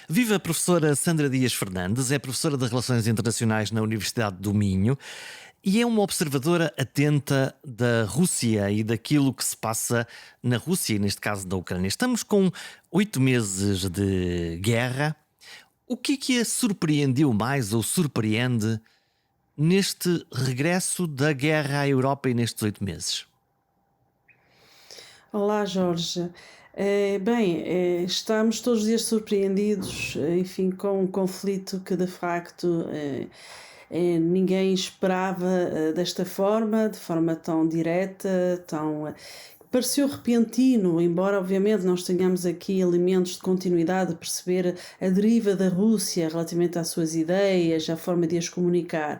Viva a professora Sandra Dias Fernandes, é professora de Relações Internacionais na Universidade do Minho e é uma observadora atenta da Rússia e daquilo que se passa na Rússia e neste caso da Ucrânia. Estamos com 8 meses de guerra. O que a surpreendeu mais ou surpreende neste regresso da guerra à Europa e nestes 8 meses? Olá, Jorge. Estamos todos os dias surpreendidos, enfim, com um conflito que de facto ninguém esperava desta forma, de forma tão direta, pareceu repentino, embora obviamente nós tenhamos aqui elementos de continuidade, de perceber a deriva da Rússia relativamente às suas ideias, à forma de as comunicar.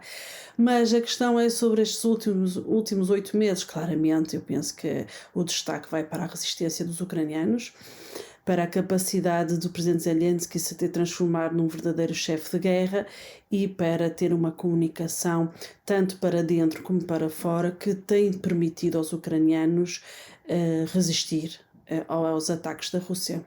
Mas a questão é sobre estes últimos 8 meses, claramente, eu penso que o destaque vai para a resistência dos ucranianos, para a capacidade do presidente Zelensky se ter transformado num verdadeiro chefe de guerra e para ter uma comunicação tanto para dentro como para fora que tem permitido aos ucranianos resistir aos ataques da Rússia.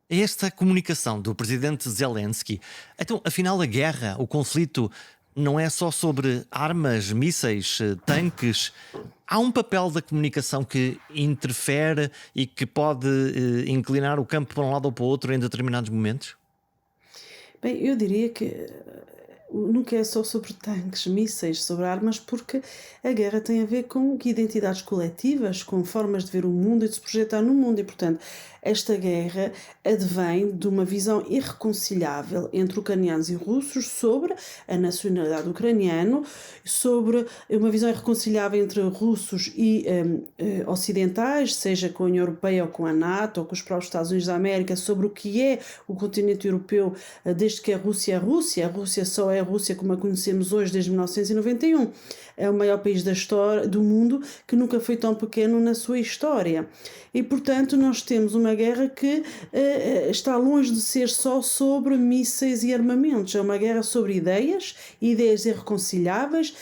Esta comunicação do presidente Zelensky, então, afinal, a guerra, o conflito, não é só sobre armas, mísseis, tanques. Há um papel da comunicação que interfere e que pode inclinar o campo para um lado ou para o outro em determinados momentos? Bem, eu diria que nunca é só sobre tanques, mísseis, sobre armas, porque a guerra tem a ver com identidades coletivas, com formas de ver o mundo e de se projetar no mundo. E, portanto, esta guerra advém de uma visão irreconciliável entre ucranianos e russos sobre a nacionalidade ucraniana, sobre uma visão irreconciliável entre russos e ocidentais, seja com a União Europeia ou com a NATO ou com os próprios Estados Unidos da América, sobre o que é o continente europeu desde que a Rússia é a Rússia. A Rússia só é a Rússia como a conhecemos hoje desde 1991. É o maior país da história, do mundo, que nunca foi tão pequeno na sua história. E, portanto, nós temos uma guerra que está longe de ser só sobre mísseis e armamentos. É uma guerra sobre ideias, ideias irreconciliáveis,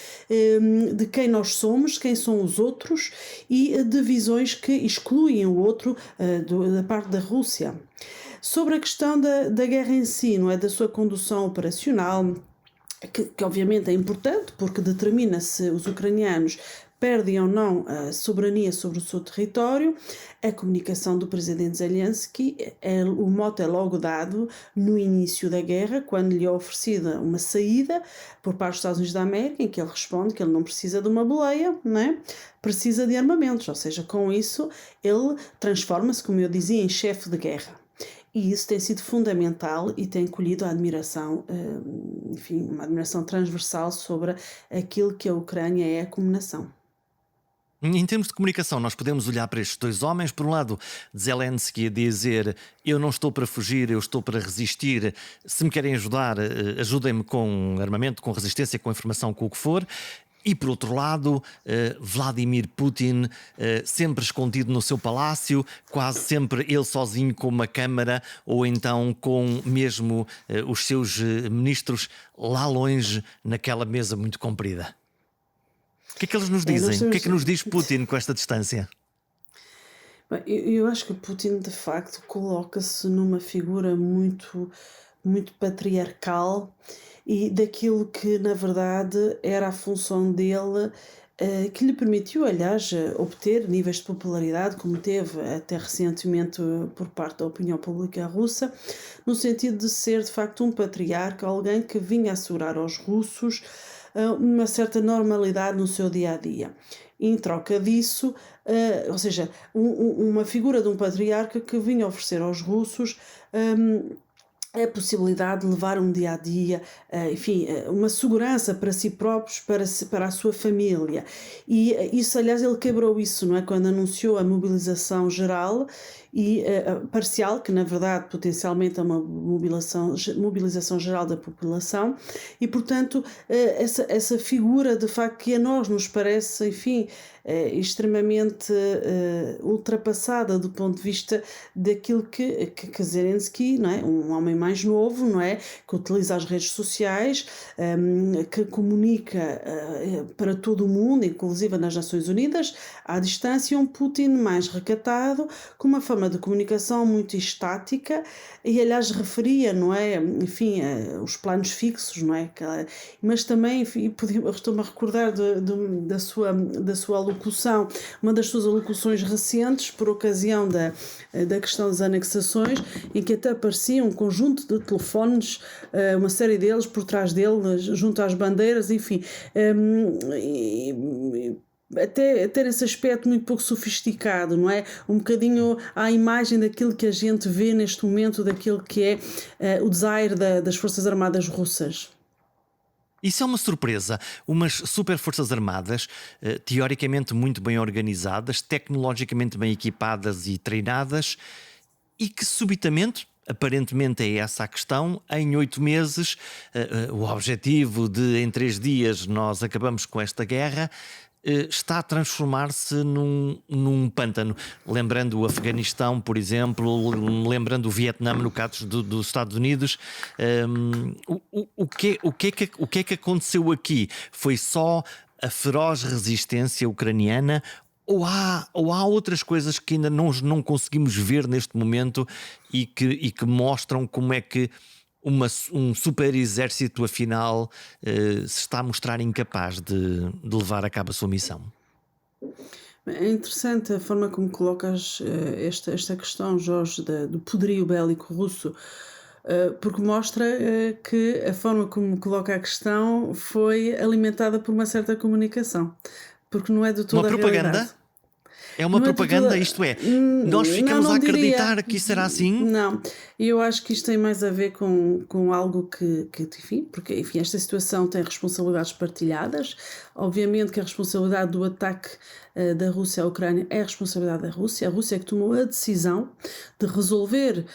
de quem nós somos, quem são os outros e de visões que excluem o outro da parte da Rússia. Sobre a questão da guerra em si, não é, da sua condução operacional, que obviamente é importante porque determina se os ucranianos perdem ou não a soberania sobre o seu território. A comunicação do presidente Zelensky, o mote é logo dado no início da guerra, quando lhe é oferecida uma saída por parte dos Estados Unidos da América, em que ele responde que ele não precisa de uma boleia, né? Precisa de armamentos, ou seja, com isso ele transforma-se, como eu dizia, em chefe de guerra. E isso tem sido fundamental e tem colhido a admiração, enfim, uma admiração transversal sobre aquilo que a Ucrânia é como nação. Em termos de comunicação, nós podemos olhar para estes dois homens. Por um lado, Zelensky a dizer: eu não estou para fugir, eu estou para resistir. Se me querem ajudar, ajudem-me com armamento, com resistência, com informação, com o que for. E por outro lado, Vladimir Putin, sempre escondido no seu palácio, quase sempre ele sozinho com uma câmara, ou então com mesmo os seus ministros lá longe, naquela mesa muito comprida. O que é que eles nos Nós dizem? O que é temos, que nos diz Putin com esta distância? bem, eu acho que Putin de facto coloca-se numa figura muito patriarcal e daquilo que na verdade era a função dele, que lhe permitiu, aliás, obter níveis de popularidade como teve até recentemente por parte da opinião pública russa, no sentido de ser de facto um patriarca, alguém que vinha assegurar aos russos uma certa normalidade no seu dia a dia. Em troca disso, ou seja, uma figura de um patriarca que vinha oferecer aos russos a possibilidade de levar um dia a dia, enfim, uma segurança para si próprios, para a sua família. E isso, aliás, ele quebrou isso, não é? Quando anunciou a mobilização geral e parcial, que na verdade potencialmente é uma mobilização geral da população, e portanto essa figura de facto que a nós nos parece, enfim, extremamente ultrapassada do ponto de vista daquilo que Zelensky, não é? Um homem mais novo, não é? Que utiliza as redes sociais, que comunica para todo o mundo, inclusive nas Nações Unidas, à distância, um Putin mais recatado, com uma forma forma de comunicação muito estática e, aliás, referia, não é? Enfim, os planos fixos, não é? Mas também, enfim, estou-me a recordar da sua alocução, uma das suas alocuções recentes, por ocasião da questão das anexações, em que até aparecia um conjunto de telefones, uma série deles por trás dele, junto às bandeiras, enfim. Até nesse aspecto muito pouco sofisticado, não é? Um bocadinho à imagem daquilo que a gente vê neste momento, daquilo que é o desire das Forças Armadas russas. Isso é uma surpresa. Umas super forças armadas, teoricamente muito bem organizadas, tecnologicamente bem equipadas e treinadas, e que subitamente, aparentemente é essa a questão, em 8 meses, o objetivo de em 3 dias nós acabamos com esta guerra, está a transformar-se num pântano. Lembrando o Afeganistão, por exemplo, lembrando o Vietnã no caso dos Estados Unidos. O que é que aconteceu aqui? Foi só a feroz resistência ucraniana? Ou há outras coisas que ainda não conseguimos ver neste momento e que mostram como é que um super exército, afinal, se está a mostrar incapaz de levar a cabo a sua missão? É interessante a forma como colocas esta questão, Jorge, do poderio bélico russo, porque mostra que a forma como coloca a questão foi alimentada por uma certa comunicação, porque não é de Uma toda a realidade. propaganda? É uma Não é de propaganda, toda. isto é, nós Não, ficamos a não diria. acreditar que isso será assim? Não. Eu acho que isto tem mais a ver com algo enfim, porque enfim, esta situação tem responsabilidades partilhadas. Obviamente que a responsabilidade do ataque da Rússia à Ucrânia é a responsabilidade da Rússia. A Rússia é que tomou a decisão de resolver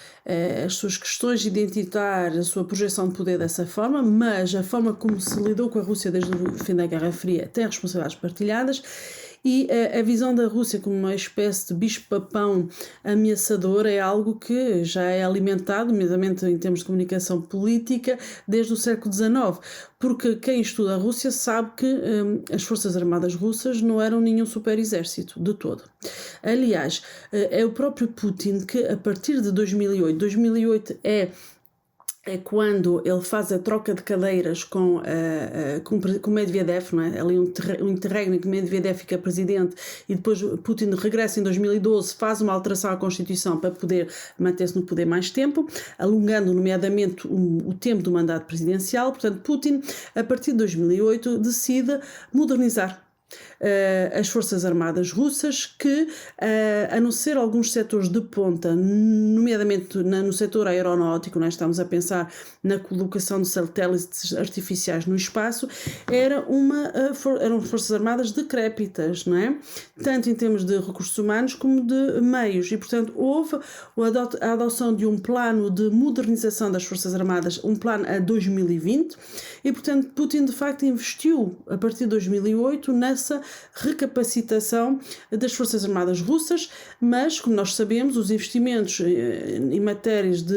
as suas questões identitárias, a sua projeção de poder dessa forma, mas a forma como se lidou com a Rússia desde o fim da Guerra Fria tem responsabilidades partilhadas. E a visão da Rússia como uma espécie de bicho-papão ameaçador é algo que já é alimentado, nomeadamente em termos de comunicação política, desde o século XIX. Porque quem estuda a Rússia sabe que as Forças Armadas russas não eram nenhum super exército, de todo. Aliás, é o próprio Putin que, a partir de 2008 é quando ele faz a troca de cadeiras com Medvedev, não é? Ali um interregno em que Medvedev fica presidente e depois Putin regressa em 2012, faz uma alteração à Constituição para poder manter-se no poder mais tempo, alongando nomeadamente o tempo do mandato presidencial. Portanto, Putin, a partir de 2008, decide modernizar as Forças Armadas russas que, a não ser alguns setores de ponta, nomeadamente no setor aeronáutico, nós estamos a pensar na colocação de satélites artificiais no espaço, eram Forças Armadas decrépitas, não é? Tanto em termos de recursos humanos como de meios, e portanto houve a adoção de um plano de modernização das Forças Armadas, um plano a 2020, e portanto Putin de facto investiu a partir de 2008 nessa recapacitação das Forças Armadas russas, mas, como nós sabemos, os investimentos em matérias de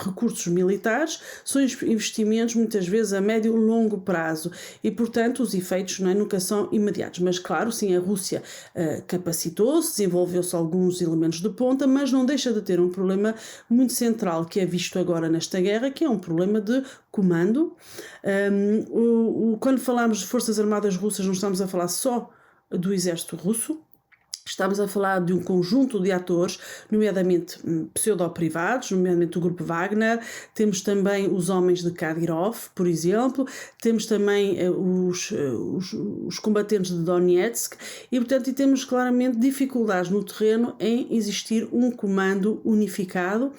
recursos militares são investimentos muitas vezes a médio e longo prazo e, portanto, os efeitos nunca são imediatos. Mas, claro, sim, a Rússia capacitou-se, desenvolveu-se alguns elementos de ponta, mas não deixa de ter um problema muito central que é visto agora nesta guerra, que é um problema de comando. Quando falamos de Forças Armadas russas, não estamos a falar só do exército russo. Estamos a falar de um conjunto de atores, nomeadamente pseudo-privados, nomeadamente o grupo Wagner, temos também os homens de Kadyrov, por exemplo, temos também os combatentes de Donetsk e, portanto, temos claramente dificuldades no terreno em existir um comando unificado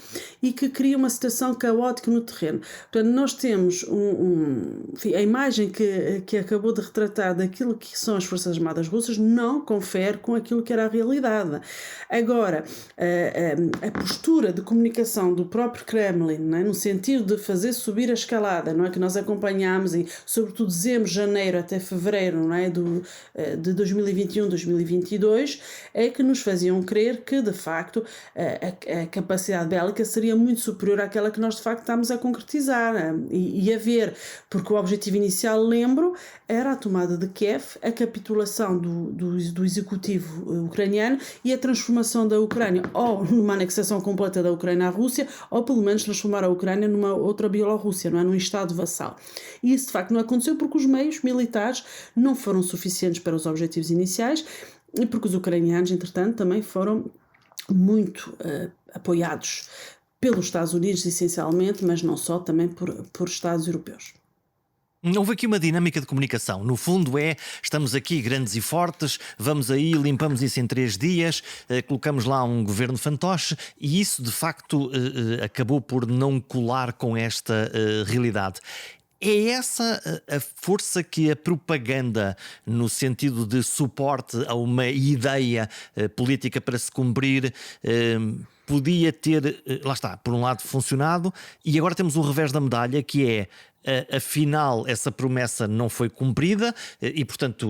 e que cria uma situação caótica no terreno. Portanto, nós temos enfim, a imagem que acabou de retratar daquilo que são as Forças Armadas russas não confere com aquilo que era a realidade. Agora, a postura de comunicação do próprio Kremlin, não é? No sentido de fazer subir a escalada, não é? Que nós acompanhamos e, sobretudo, dezembro, janeiro até fevereiro, não é? De 2021, 2022, é que nos faziam crer que, de facto, a capacidade bélica seria muito superior àquela que nós, de facto, estamos a concretizar e a ver, porque o objetivo inicial, lembro, era a tomada de Kiev, a capitulação do executivo ucraniano e a transformação da Ucrânia ou numa anexação completa da Ucrânia à Rússia, ou pelo menos transformar a Ucrânia numa outra Bielorrússia, não é? Num Estado vassal. E isso de facto não aconteceu porque os meios militares não foram suficientes para os objetivos iniciais e porque os ucranianos, entretanto, também foram muito apoiados pelos Estados Unidos, essencialmente, mas não só, também por Estados europeus. Houve aqui uma dinâmica de comunicação. No fundo estamos aqui grandes e fortes, vamos aí, limpamos isso em 3 dias, colocamos lá um governo fantoche e isso de facto acabou por não colar com esta realidade. É essa a força que a propaganda, no sentido de suporte a uma ideia política para se cumprir, podia ter, lá está, por um lado funcionado, e agora temos o revés da medalha, que é, afinal, essa promessa não foi cumprida, e portanto,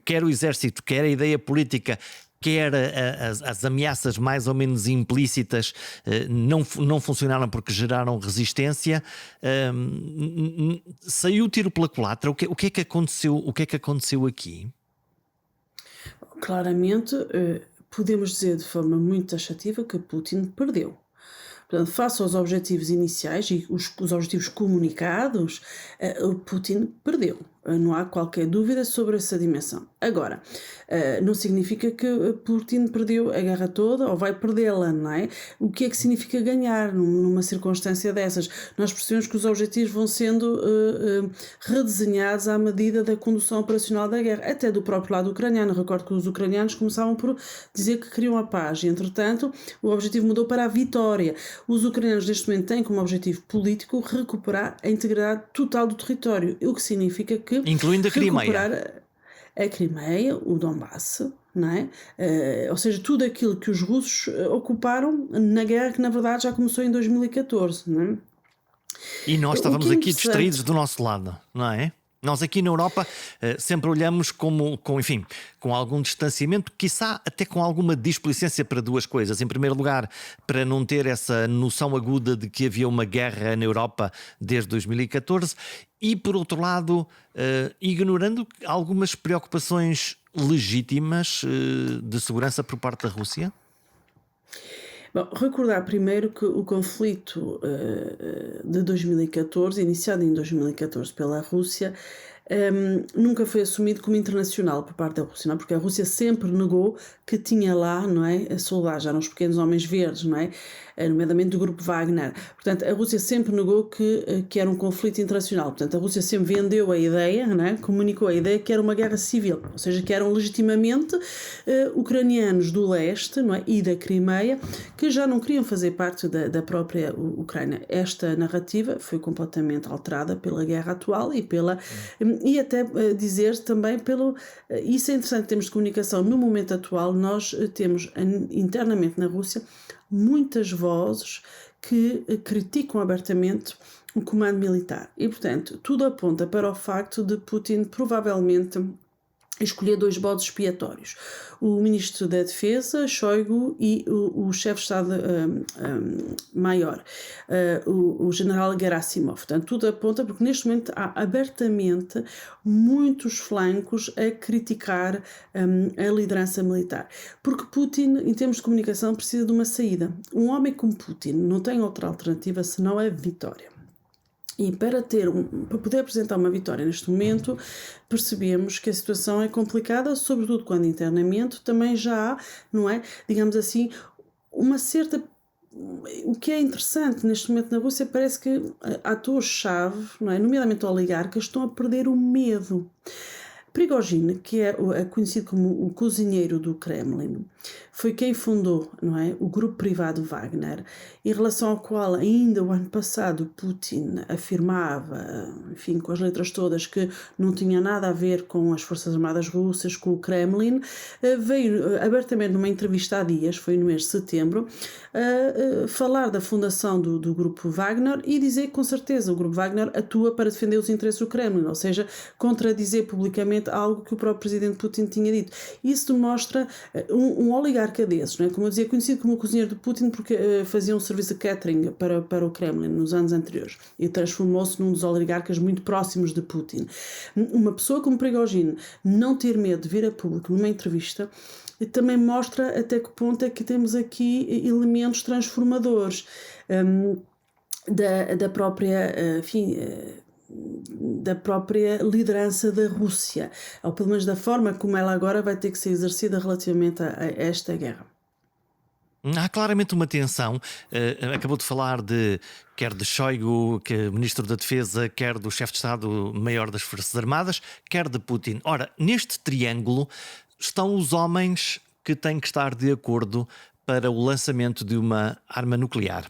quer o exército, quer a ideia política, quer as ameaças mais ou menos implícitas não funcionaram porque geraram resistência. Saiu o tiro pela culatra. O que é que aconteceu? O que é que aconteceu aqui? Claramente, podemos dizer de forma muito taxativa que Putin perdeu. Portanto, face aos objetivos iniciais e os objetivos comunicados, o Putin perdeu. Não há qualquer dúvida sobre essa dimensão. Agora, não significa que Putin perdeu a guerra toda ou vai perdê-la, não é? O que é que significa ganhar numa circunstância dessas? Nós percebemos que os objetivos vão sendo redesenhados à medida da condução operacional da guerra, até do próprio lado ucraniano. Recordo que os ucranianos começavam por dizer que queriam a paz e, entretanto, o objetivo mudou para a vitória. Os ucranianos neste momento têm como objetivo político recuperar a integridade total do território, o que significa que Incluindo a Crimeia. recuperar a Crimeia, o Donbass, não é? Ou seja, tudo aquilo que os russos ocuparam na guerra que na verdade já começou em 2014, não é? E nós O estávamos que é aqui interessante, distraídos do nosso lado, não é? Nós aqui na Europa sempre olhamos enfim, com algum distanciamento, quiçá até com alguma displicência para 2 coisas. Em primeiro lugar, para não ter essa noção aguda de que havia uma guerra na Europa desde 2014 e, por outro lado, ignorando algumas preocupações legítimas de segurança por parte da Rússia. bom, recordar primeiro que o conflito de 2014, iniciado em 2014 pela Rússia, nunca foi assumido como internacional por parte da Rússia, não é? Porque a Rússia sempre negou que tinha lá, não é, soldados, eram os pequenos homens verdes, não é? Nomeadamente do grupo Wagner. Portanto, a Rússia sempre negou que era um conflito internacional. Portanto, a Rússia sempre vendeu a ideia, não é? Comunicou a ideia que era uma guerra civil, ou seja, que eram legitimamente ucranianos do leste, não é? E da Crimeia, que já não queriam fazer parte da própria Ucrânia. Esta narrativa foi completamente alterada pela guerra atual e até dizer também isso é interessante em termos de comunicação. No momento atual nós temos internamente na Rússia muitas vozes que criticam abertamente o comando militar e, portanto, tudo aponta para o facto de Putin provavelmente escolher 2 bodes expiatórios: o ministro da Defesa, Shoigu, e o chefe de Estado-Maior, o general Gerasimov. Portanto, tudo aponta porque neste momento há abertamente muitos flancos a criticar a liderança militar. Porque Putin, em termos de comunicação, precisa de uma saída. Um homem como Putin não tem outra alternativa senão a vitória. E para poder apresentar uma vitória neste momento, percebemos que a situação é complicada, sobretudo quando internamente também já há, não é, digamos assim, uma certa... O que é interessante neste momento na Rússia, parece que atores-chave, não é, nomeadamente oligarcas, estão a perder o medo. Prigozhin, que é conhecido como o cozinheiro do Kremlin, foi quem fundou, não é, o grupo privado Wagner, em relação ao qual ainda o ano passado Putin afirmava, enfim, com as letras todas, que não tinha nada a ver com as Forças Armadas Russas, com o Kremlin. Veio abertamente numa entrevista há dias, foi no mês de setembro, falar da fundação do grupo Wagner e dizer que com certeza o grupo Wagner atua para defender os interesses do Kremlin, ou seja, contradizer publicamente algo que o próprio presidente Putin tinha dito. Isso demonstra um oligarca oligarca desses, não é? Como eu dizia, conhecido como o cozinheiro de Putin porque fazia um serviço de catering para o Kremlin nos anos anteriores e transformou-se num dos oligarcas muito próximos de Putin. Uma pessoa como Prigozhin não ter medo de vir a público numa entrevista também mostra até que ponto é que temos aqui elementos transformadores da própria, enfim, da própria liderança da Rússia, ou pelo menos da forma como ela agora vai ter que ser exercida relativamente a esta guerra. Há claramente uma tensão. Acabou de falar quer de Shoigu, que é Ministro da Defesa, quer do Chefe de Estado-Maior das Forças Armadas, quer de Putin. Ora, neste triângulo estão os homens que têm que estar de acordo para o lançamento de uma arma nuclear.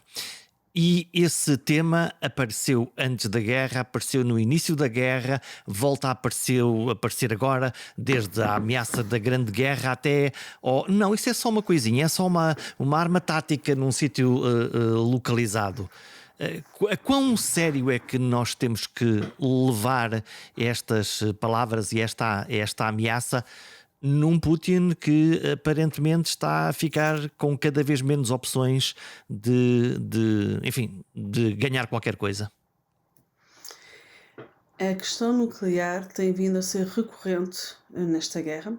E esse tema apareceu antes da guerra, apareceu no início da guerra, volta a aparecer agora, desde a ameaça da Grande Guerra até... não, isso é só uma coisinha, é só uma arma tática num sítio localizado. Quão sério é que nós temos que levar estas palavras e esta ameaça num Putin que aparentemente está a ficar com cada vez menos opções enfim, de ganhar qualquer coisa? A questão nuclear tem vindo a ser recorrente nesta guerra.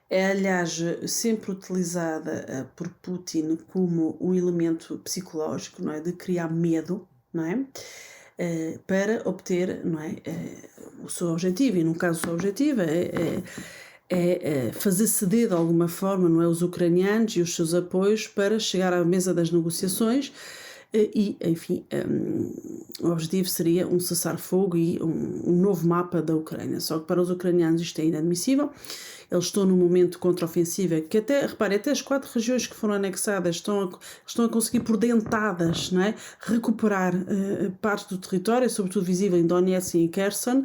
É, aliás, sempre utilizada por Putin como um elemento psicológico, não é? De criar medo, não é? Para obter, não é? O seu objetivo, e no caso o seu objetivo é fazer ceder de alguma forma, não é, os ucranianos e os seus apoios para chegar à mesa das negociações e, enfim, o objetivo seria um cessar-fogo e um novo mapa da Ucrânia. Só que para os ucranianos isto é inadmissível. Eles estão num momento contra-ofensiva que até as 4 regiões que foram anexadas estão a conseguir por dentadas, não é, recuperar parte do território, sobretudo visível em Donetsk e em Kherson.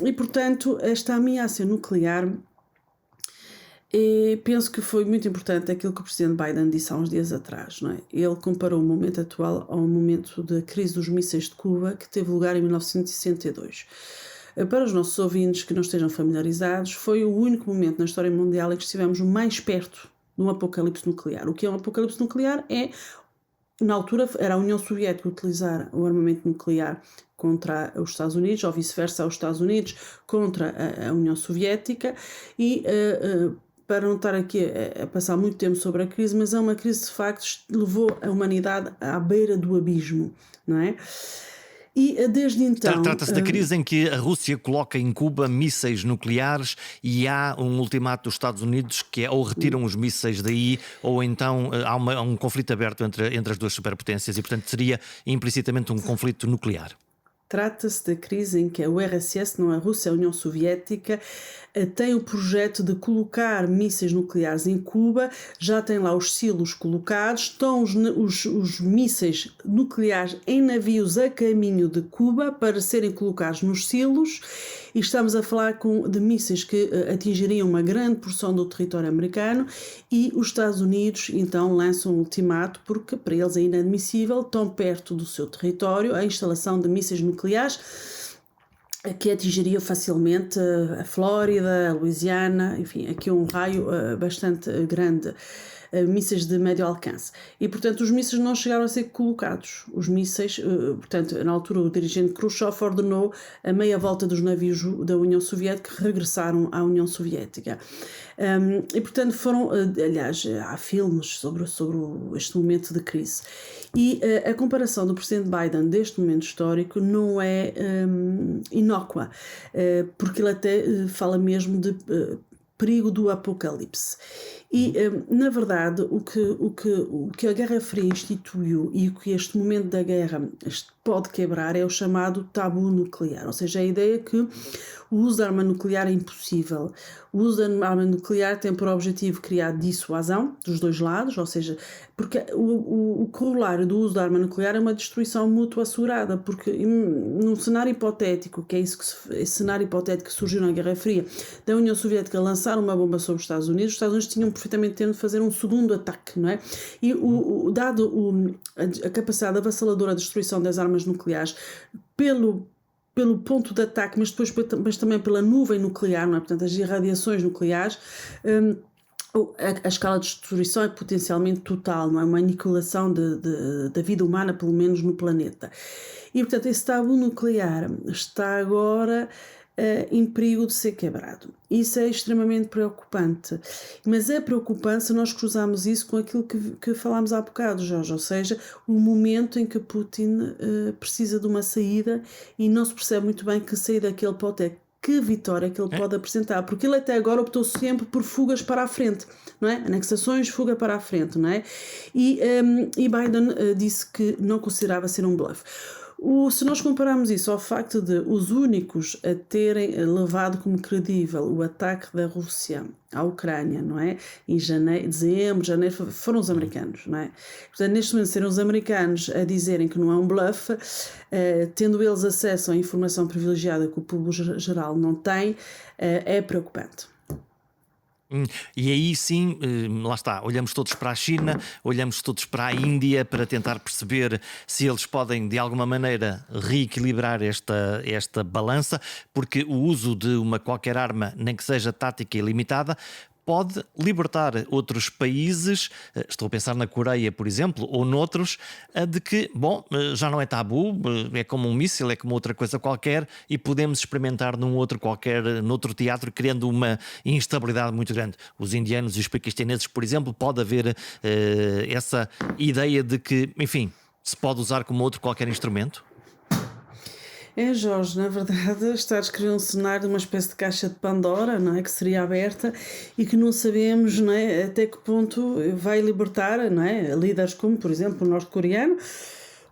E, portanto, esta ameaça nuclear, penso que foi muito importante aquilo que o presidente Biden disse há uns dias atrás, não é? Ele comparou o momento atual ao momento da crise dos mísseis de Cuba, que teve lugar em 1962. Para os nossos ouvintes que não estejam familiarizados, foi o único momento na história mundial em que estivemos mais perto de um apocalipse nuclear. O que é um apocalipse nuclear? Na altura era a União Soviética utilizar o armamento nuclear contra os Estados Unidos, ou vice-versa, os Estados Unidos contra a União Soviética, e para não estar aqui a passar muito tempo sobre a crise, mas é uma crise de facto que levou a humanidade à beira do abismo, não é? E desde então... Trata-se da crise em que a Rússia coloca em Cuba mísseis nucleares e há um ultimato dos Estados Unidos que é ou retiram os mísseis daí ou então há um conflito aberto entre as duas superpotências e, portanto, seria implicitamente um conflito nuclear. Trata-se da crise em que a URSS, não a Rússia, a União Soviética, tem o projeto de colocar mísseis nucleares em Cuba, já tem lá os silos colocados, estão os mísseis nucleares em navios a caminho de Cuba para serem colocados nos silos, e estamos a falar de mísseis que atingiriam uma grande porção do território americano, e os Estados Unidos então lançam um ultimato porque para eles é inadmissível, tão perto do seu território, a instalação de mísseis nucleares que atingiria facilmente a Flórida, a Louisiana, enfim, aqui um raio bastante grande, mísseis de médio alcance. E, portanto, os mísseis não chegaram a ser colocados. Os mísseis, portanto, na altura o dirigente Khrushchev ordenou a meia volta dos navios da União Soviética que regressaram à União Soviética. E, portanto, aliás, há filmes sobre este momento de crise. E a comparação do presidente Biden deste momento histórico não é inócua, porque ele até fala mesmo de perigo do apocalipse. E, na verdade, o que a Guerra Fria instituiu e o que este momento da guerra pode quebrar é o chamado tabu nuclear, ou seja, a ideia que o uso da arma nuclear é impossível. O uso da arma nuclear tem por objetivo criar dissuasão dos dois lados, ou seja, porque o corolário do uso da arma nuclear é uma destruição mútua assegurada, porque num cenário hipotético, que é esse cenário hipotético que surgiu na Guerra Fria, da União Soviética lançar uma bomba sobre os Estados Unidos tinham perfeitamente tempo de fazer um segundo ataque, não é? E dado a capacidade avassaladora de destruição das armas nucleares pelo ponto de ataque, mas também pela nuvem nuclear, não é? Portanto, as irradiações nucleares, A escala de destruição é potencialmente total, não é? Uma aniquilação da vida humana, pelo menos no planeta. E, portanto, esse tabu nuclear está agora em perigo de ser quebrado. Isso é extremamente preocupante. Mas é preocupante se nós cruzarmos isso com aquilo que falámos há bocado, Jorge, ou seja, o momento em que Putin precisa de uma saída e não se percebe muito bem que saída que ele pode ter, que vitória que ele É? pode apresentar, porque ele até agora optou sempre por fugas para a frente, não é? Anexações, fuga para a frente, não é? E Biden disse que não considerava ser um bluff. Se nós compararmos isso ao facto de os únicos a terem levado como credível o ataque da Rússia à Ucrânia, não é? Em janeiro, dezembro, janeiro, foram os americanos, não é? Portanto, neste momento, serem os americanos a dizerem que não é um bluff, tendo eles acesso à informação privilegiada que o público geral não tem, é preocupante. E aí sim, lá está, olhamos todos para a China, olhamos todos para a Índia para tentar perceber se eles podem de alguma maneira reequilibrar esta balança, porque o uso de uma qualquer arma, nem que seja tática e limitada, pode libertar outros países, estou a pensar na Coreia, por exemplo, ou noutros, de que, bom, já não é tabu, é como um míssil, é como outra coisa qualquer e podemos experimentar noutro teatro, criando uma instabilidade muito grande. Os indianos e os paquistaneses, por exemplo, pode haver essa ideia de que, enfim, se pode usar como outro qualquer instrumento? Jorge, na verdade, está a descrever um cenário de uma espécie de caixa de Pandora, não é? Que seria aberta e que não sabemos, não é? Até que ponto vai libertar, não é? Líderes como, por exemplo, o norte-coreano,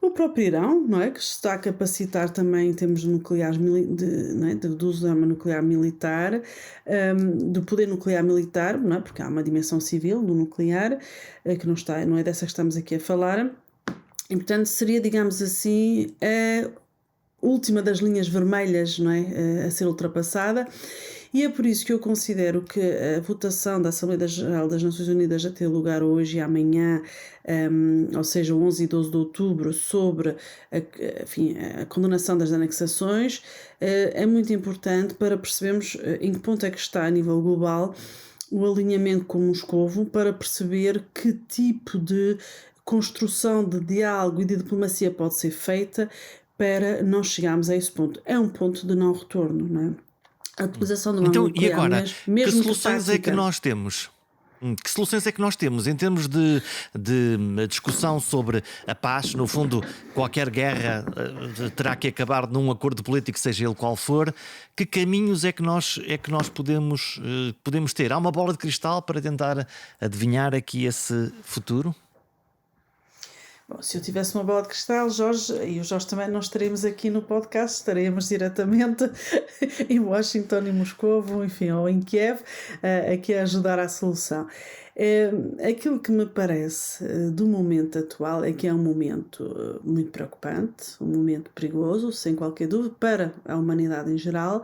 o próprio Irão, não é? Que se está a capacitar também em termos de nucleares, não é? Do uso da arma nuclear militar, do poder nuclear militar, não é? Porque há uma dimensão civil do nuclear, que não é dessa que estamos aqui a falar. E, portanto, seria, digamos assim, última das linhas vermelhas, não é? A ser ultrapassada, e é por isso que eu considero que a votação da Assembleia Geral das Nações Unidas a ter lugar hoje e amanhã, ou seja, 11 e 12 de outubro, sobre a condenação das anexações, é muito importante para percebermos em que ponto é que está a nível global o alinhamento com Moscovo, para perceber que tipo de construção de diálogo e de diplomacia pode ser feita para nós chegarmos a esse ponto. É um ponto de não retorno, não é? A utilização de uma arma Então, e nuclear, agora, que mesmo que soluções é que tática. nós temos? Que soluções é que nós temos em termos de discussão sobre a paz? No fundo, qualquer guerra terá que acabar num acordo político, seja ele qual for. Que caminhos é que nós podemos ter? Há uma bola de cristal para tentar adivinhar aqui esse futuro? Bom, se eu tivesse uma bola de cristal, Jorge, e o Jorge também, não estaremos aqui no podcast, estaremos diretamente em Washington, em Moscovo, enfim, ou em Kiev, aqui a ajudar à solução. Aquilo que me parece do momento atual é que é um momento muito preocupante, um momento perigoso, sem qualquer dúvida, para a humanidade em geral,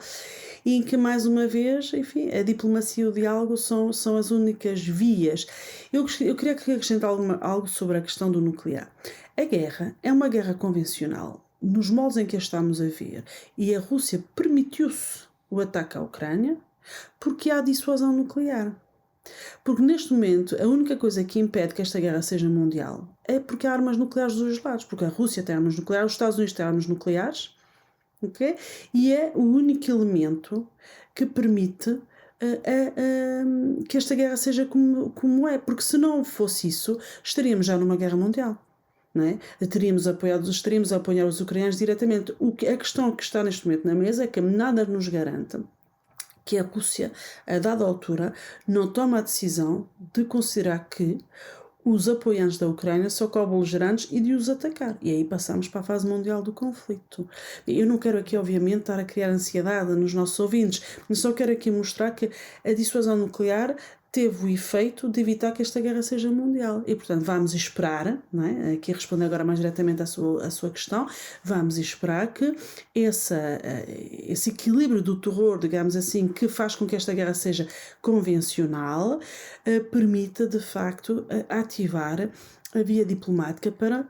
e em que, mais uma vez, enfim, a diplomacia e o diálogo são as únicas vias. Eu queria acrescentar algo sobre a questão do nuclear. A guerra é uma guerra convencional, nos moldes em que a estamos a ver, e a Rússia permitiu-se o ataque à Ucrânia porque há dissuasão nuclear. Porque neste momento a única coisa que impede que esta guerra seja mundial é porque há armas nucleares dos dois lados. Porque a Rússia tem armas nucleares, os Estados Unidos têm armas nucleares, okay? E é o único elemento que permite que esta guerra seja como é. Porque se não fosse isso, estaríamos já numa guerra mundial. Não é? Estaríamos a apoiar os ucranianos diretamente. A questão que está neste momento na mesa é que nada nos garante que a Rússia, a dada altura, não toma a decisão de considerar que os apoiantes da Ucrânia são co-beligerantes e de os atacar. E aí passamos para a fase mundial do conflito. Eu não quero aqui, obviamente, estar a criar ansiedade nos nossos ouvintes, mas só quero aqui mostrar que a dissuasão nuclear teve o efeito de evitar que esta guerra seja mundial. E, portanto, vamos esperar, não é? Aqui responder agora mais diretamente à sua questão, vamos esperar que esse equilíbrio do terror, digamos assim, que faz com que esta guerra seja convencional, permita, de facto, ativar a via diplomática para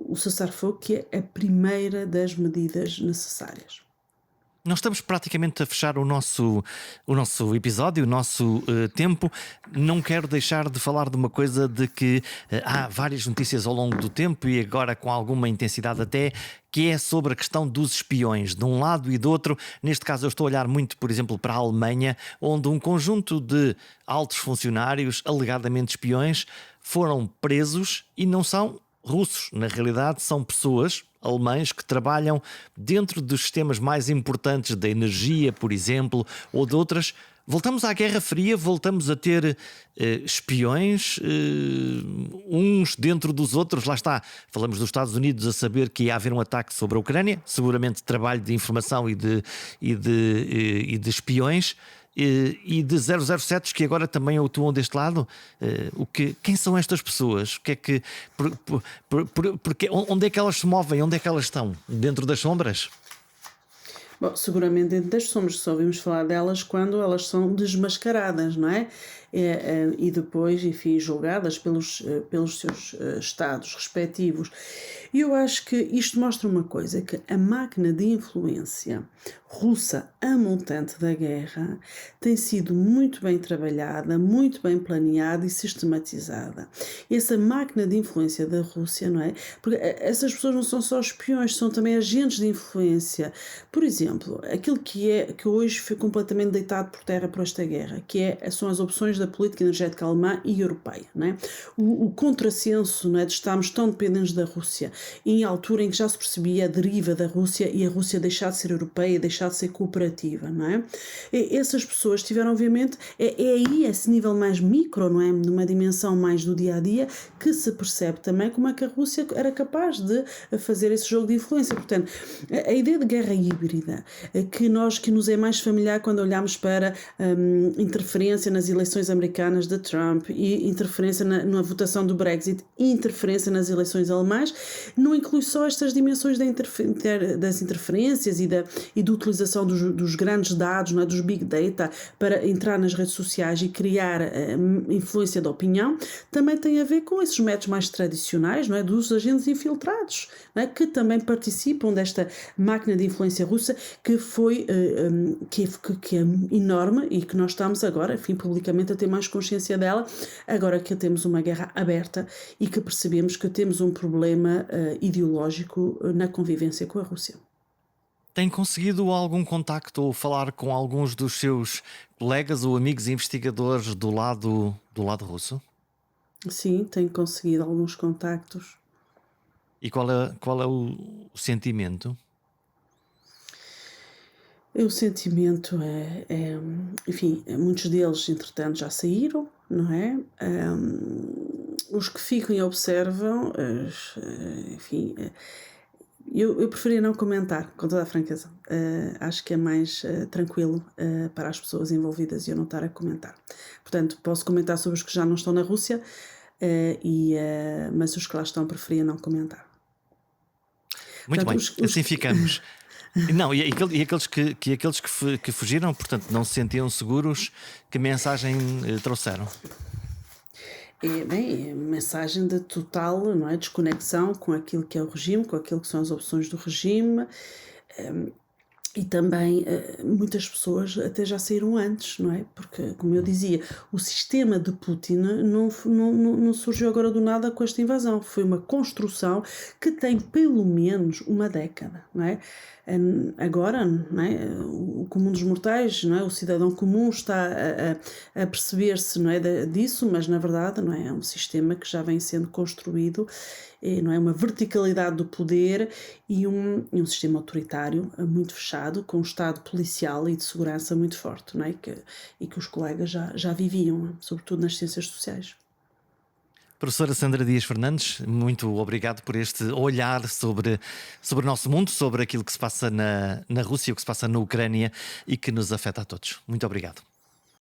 o cessar-fogo, que é a primeira das medidas necessárias. Nós estamos praticamente a fechar o nosso episódio, o nosso tempo. Não quero deixar de falar de uma coisa de que há várias notícias ao longo do tempo e agora com alguma intensidade até, que é sobre a questão dos espiões, de um lado e do outro. Neste caso eu estou a olhar muito, por exemplo, para a Alemanha, onde um conjunto de altos funcionários, alegadamente espiões, foram presos e não são russos. Na realidade são pessoas alemães que trabalham dentro dos sistemas mais importantes da energia, por exemplo, ou de outras. Voltamos à Guerra Fria, voltamos a ter espiões, uns dentro dos outros. Lá está, falamos dos Estados Unidos a saber que ia haver um ataque sobre a Ucrânia, seguramente trabalho de informação e de espiões. E de 007 que agora também atuam deste lado. Quem são estas pessoas? O que é que, onde é que elas se movem? Onde é que elas estão? Dentro das sombras? Bom, seguramente dentro das sombras, só ouvimos falar delas quando elas são desmascaradas, não é? E depois, enfim, julgadas pelos seus estados respectivos. E eu acho que isto mostra uma coisa, que a máquina de influência russa a montante da guerra tem sido muito bem trabalhada, muito bem planeada e sistematizada. Essa máquina de influência da Rússia, não é? Porque essas pessoas não são só espiões, são também agentes de influência. Por exemplo, aquilo que hoje foi completamente deitado por terra por esta guerra, são as opções da política energética alemã e europeia, não é? O contrassenso, não é, de estarmos tão dependentes da Rússia, em altura em que já se percebia a deriva da Rússia e a Rússia deixar de ser europeia, deixar de ser cooperativa, não é? Essas pessoas tiveram, obviamente, aí esse nível mais micro, não é? Numa dimensão mais do dia a dia, que se percebe também como é que a Rússia era capaz de fazer esse jogo de influência. Portanto, a ideia de guerra híbrida, que nos é mais familiar quando olhamos para interferência nas eleições americanas de Trump e interferência na votação do Brexit e interferência nas eleições alemãs, não inclui só estas dimensões das interferências e da utilização dos grandes dados, não é, dos big data, para entrar nas redes sociais e criar influência da opinião. Também tem a ver com esses métodos mais tradicionais, não é, dos agentes infiltrados, não é, que também participam desta máquina de influência russa que é enorme e que nós estamos agora, enfim, publicamente a ter mais consciência dela, agora que temos uma guerra aberta e que percebemos que temos um problema ideológico na convivência com a Rússia. Tem conseguido algum contacto ou falar com alguns dos seus colegas ou amigos investigadores do lado russo? Sim, tenho conseguido alguns contactos. E qual é o sentimento? O sentimento enfim, muitos deles, entretanto, já saíram, não é? Os que ficam e observam, enfim, eu preferia não comentar, com toda a franqueza. Acho que é mais tranquilo para as pessoas envolvidas e eu não estar a comentar. Portanto, posso comentar sobre os que já não estão na Rússia, mas os que lá estão preferia não comentar. Muito Portanto, bem, assim ficamos. Não, e aqueles que fugiram, portanto, não se sentiam seguros, que mensagem trouxeram? Bem, mensagem de total, não é, desconexão com aquilo que é o regime, com aquilo que são as opções do regime. E também muitas pessoas até já saíram antes, não é? Porque, como eu dizia, o sistema de Putin não surgiu agora do nada com esta invasão. Foi uma construção que tem pelo menos uma década, não é? Agora, não é? O comum dos mortais, não é? O cidadão comum está a perceber-se, não é, disso, mas na verdade, não é? É um sistema que já vem sendo construído, não é, uma verticalidade do poder e um sistema autoritário muito fechado, com um estado policial e de segurança muito forte, não é? E que os colegas já viviam, sobretudo nas ciências sociais. Professora Sandra Dias Fernandes, muito obrigado por este olhar sobre o nosso mundo, sobre aquilo que se passa na Rússia, o que se passa na Ucrânia e que nos afeta a todos. Muito obrigado.